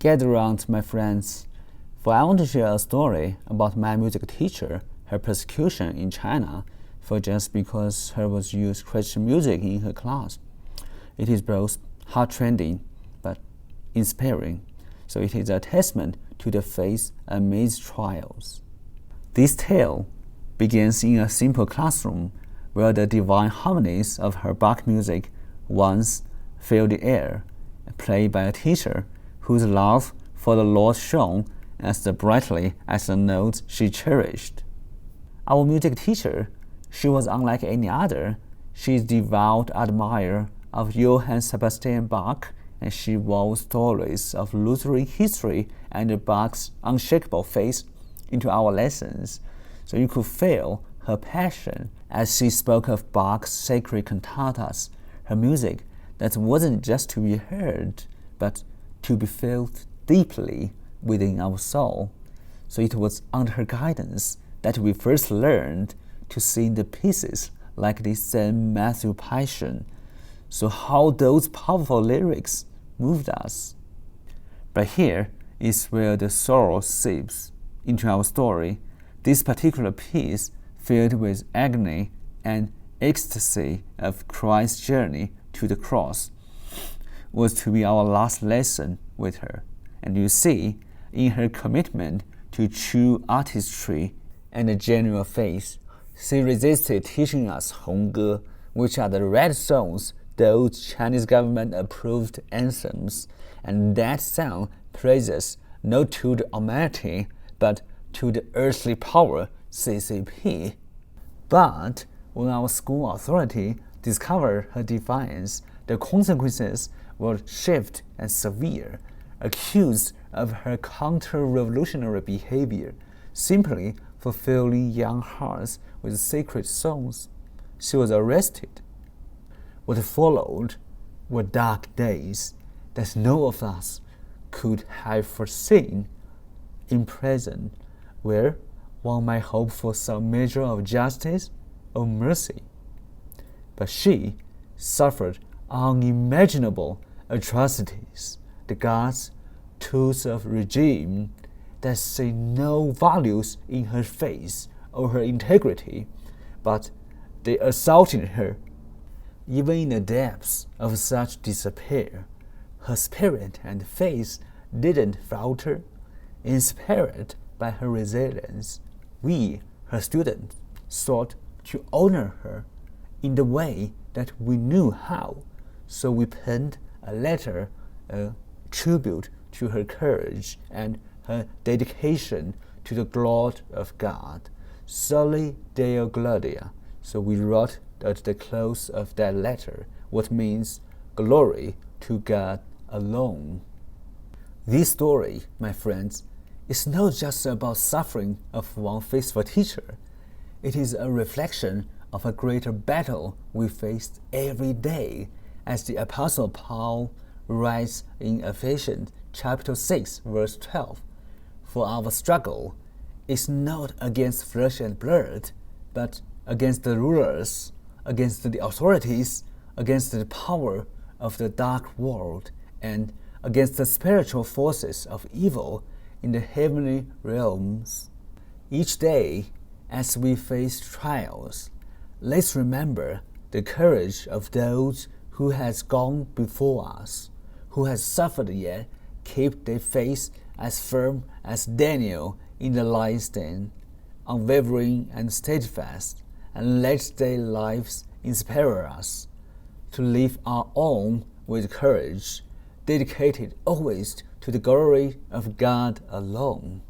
Gather round, my friends, for I want to share a story about my music teacher, her persecution in China, for just because her was used Christian music in her class. It is both heart-rending but inspiring, so it is a testament to the faith amidst trials. This tale begins in a simple classroom where the divine harmonies of her Bach music once filled the air, played by a teacher whose love for the Lord shone as brightly as the notes she cherished. Our music teacher, she was unlike any other. She is devout admirer of Johann Sebastian Bach, and she wove stories of Lutheran history and Bach's unshakable faith into our lessons, so you could feel her passion as she spoke of Bach's sacred cantatas, her music that wasn't just to be heard, but to be felt deeply within our soul. So it was under her guidance that we first learned to sing the pieces like the St. Matthew Passion. So how those powerful lyrics moved us. But here is where the sorrow seeps into our story. This particular piece, filled with agony and ecstasy of Christ's journey to the cross, was to be our last lesson with her. And you see, in her commitment to true artistry and a genuine faith, she resisted teaching us Hongge, which are the red songs, those Chinese government-approved anthems, and that song praises not to the Almighty, but to the earthly power, CCP. But when our school authority discovered her defiance, the consequences were swift and severe. Accused of her counter-revolutionary behavior, simply for filling young hearts with sacred songs, she was arrested. What followed were dark days that none of us could have foreseen. Imprisoned, where one might hope for some measure of justice or mercy. But she suffered unimaginable atrocities. The guards, tools of regime that see no values in her faith or her integrity, but they assaulted her. Even in the depths of such despair, her spirit and faith didn't falter. Inspired by her resilience, we, her students, sought to honor her in the way that we knew how. So we penned a letter, a tribute to her courage and her dedication to the glory of God, Soli Deo Gloria. So we wrote at the close of that letter what means glory to God alone. This story, my friends, is not just about suffering of one faithful teacher. It is a reflection of a greater battle we face every day, as the Apostle Paul writes in Ephesians chapter 6, verse 12. For our struggle is not against flesh and blood, but against the rulers, against the authorities, against the power of the dark world, and against the spiritual forces of evil in the heavenly realms. Each day, as we face trials, let's remember the courage of those who has gone before us, who has suffered yet keep their faith as firm as Daniel in the lion's den, unwavering and steadfast, and let their lives inspire us to live our own with courage, dedicated always to the glory of God alone.